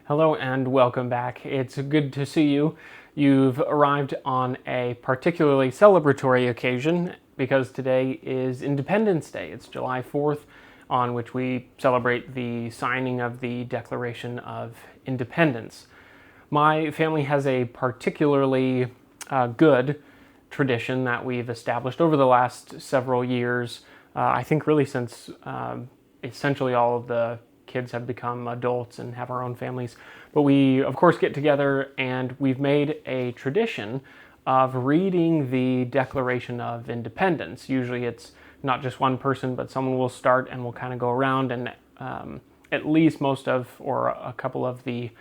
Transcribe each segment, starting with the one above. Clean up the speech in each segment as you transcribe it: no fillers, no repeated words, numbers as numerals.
Hello and welcome back. It's good to see you. You've arrived on a particularly celebratory occasion because today is Independence Day. It's July 4th, on which we celebrate the signing of the Declaration of Independence. My family has a particularly good tradition that we've established over the last several years. I think really since essentially all of the kids have become adults and have our own families. But we, of course, get together and we've made a tradition of reading the Declaration of Independence. Usually it's not just one person, but someone will start and we'll kind of go around and at least most of, or a couple of the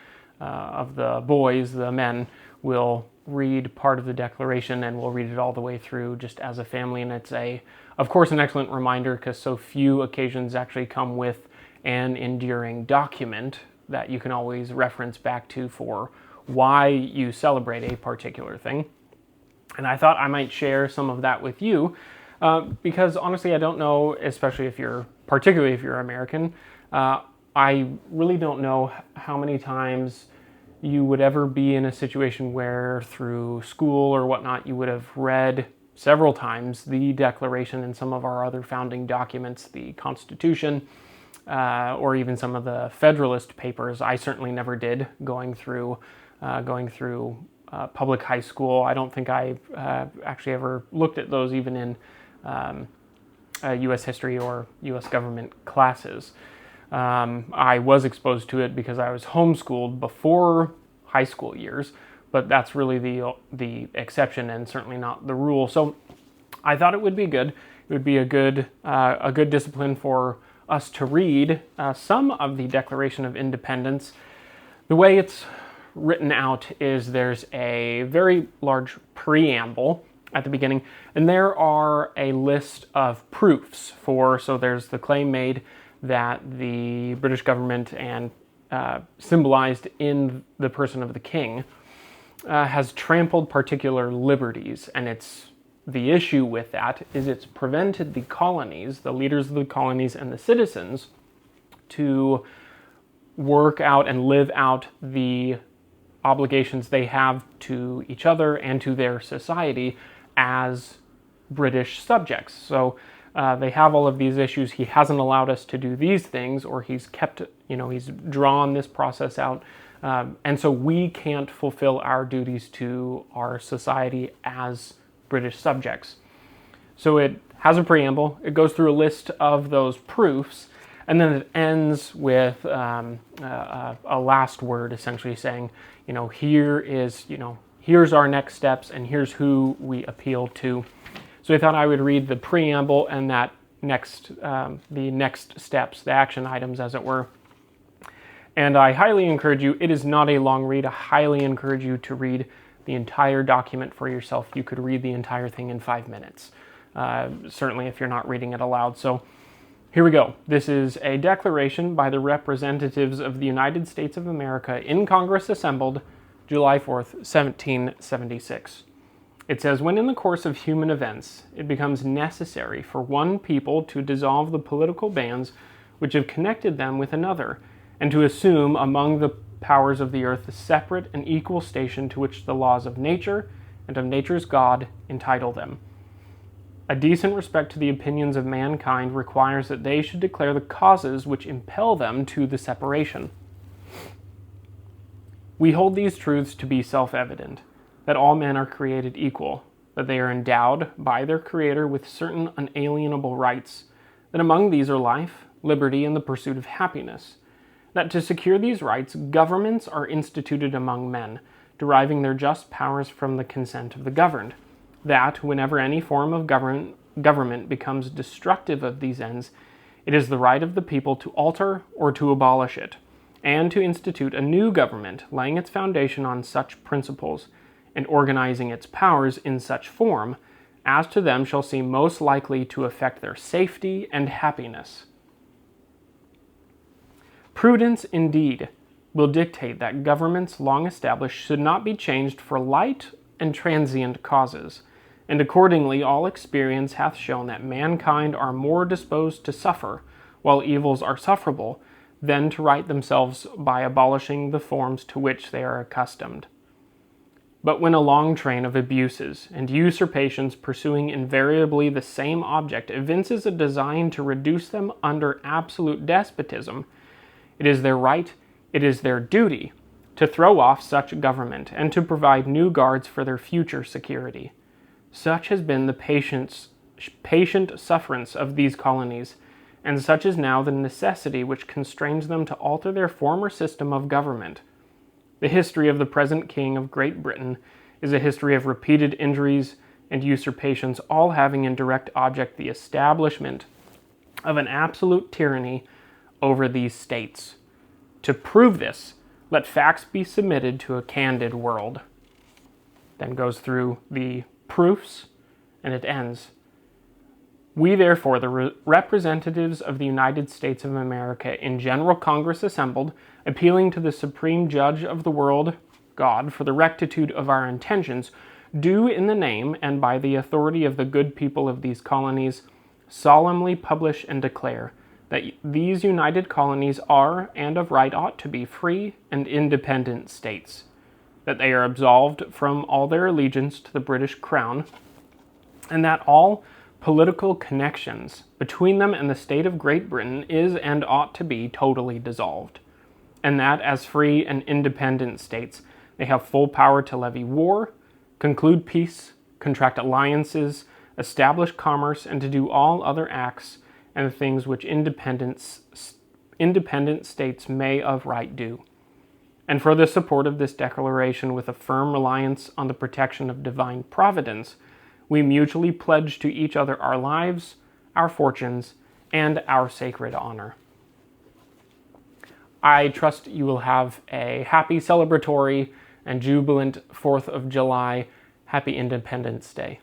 boys, the men, will read part of the Declaration and we'll read it all the way through just as a family. And it's of course, an excellent reminder because so few occasions actually come with an enduring document that you can always reference back to for why you celebrate a particular thing. And I thought I might share some of that with you because honestly, I don't know, particularly if you're American, I really don't know how many times you would ever be in a situation where through school or whatnot, you would have read several times the Declaration and some of our other founding documents, the Constitution, or even some of the Federalist Papers. I certainly never did going through public high school. I don't think I actually ever looked at those even in U.S. history or U.S. government classes. I was exposed to it because I was homeschooled before high school years, but that's really the exception and certainly not the rule. So I thought it would be good. It would be a good discipline for us to read some of the Declaration of Independence. The way it's written out is there's a very large preamble at the beginning, and there are a list of proofs so there's the claim made that the British government and symbolized in the person of the king has trampled particular liberties, and the issue with that is it's prevented the colonies, the leaders of the colonies and the citizens to work out and live out the obligations they have to each other and to their society as British subjects. So they have all of these issues. He hasn't allowed us to do these things, or he's drawn this process out. And so we can't fulfill our duties to our society as British subjects. So it has a preamble, it goes through a list of those proofs, and then it ends with a last word essentially saying, here's our next steps and here's who we appeal to. So I thought I would read the preamble and the next steps, the action items as it were. And I highly encourage you, it is not a long read, I highly encourage you to read the entire document for yourself. You could read the entire thing in 5 minutes, certainly if you're not reading it aloud. So here we go. This is a declaration by the representatives of the United States of America in Congress assembled July 4th, 1776. It says, when in the course of human events it becomes necessary for one people to dissolve the political bands which have connected them with another, and to assume among the powers of the earth the separate and equal station to which the laws of nature and of nature's God entitle them. A decent respect to the opinions of mankind requires that they should declare the causes which impel them to the separation. We hold these truths to be self-evident, that all men are created equal, that they are endowed by their Creator with certain unalienable rights, that among these are life, liberty, and the pursuit of happiness, that to secure these rights, governments are instituted among men, deriving their just powers from the consent of the governed, that whenever any form of government becomes destructive of these ends, it is the right of the people to alter or to abolish it, and to institute a new government, laying its foundation on such principles, and organizing its powers in such form as to them shall seem most likely to affect their safety and happiness. Prudence, indeed, will dictate that governments long established should not be changed for light and transient causes, and accordingly all experience hath shown that mankind are more disposed to suffer, while evils are sufferable, then to right themselves by abolishing the forms to which they are accustomed. But when a long train of abuses and usurpations pursuing invariably the same object evinces a design to reduce them under absolute despotism, it is their right, it is their duty, to throw off such government and to provide new guards for their future security. Such has been the patient sufferance of these colonies, and such is now the necessity which constrains them to alter their former system of government. The history of the present King of Great Britain is a history of repeated injuries and usurpations, all having in direct object the establishment of an absolute tyranny over these states. To prove this, let facts be submitted to a candid world. Then goes through the proofs, and it ends. We, therefore, the representatives of the United States of America in General Congress assembled, appealing to the Supreme Judge of the world, God, for the rectitude of our intentions, do in the name and by the authority of the good people of these colonies solemnly publish and declare that these united colonies are, and of right ought to be, free and independent states, that they are absolved from all their allegiance to the British Crown, and that all political connections between them and the state of Great Britain is and ought to be totally dissolved, and that as free and independent states they have full power to levy war, conclude peace, contract alliances, establish commerce, and to do all other acts and things which independent states may of right do. And for the support of this declaration, with a firm reliance on the protection of divine providence, we mutually pledge to each other our lives, our fortunes, and our sacred honor. I trust you will have a happy, celebratory, and jubilant 4th of July. Happy Independence Day.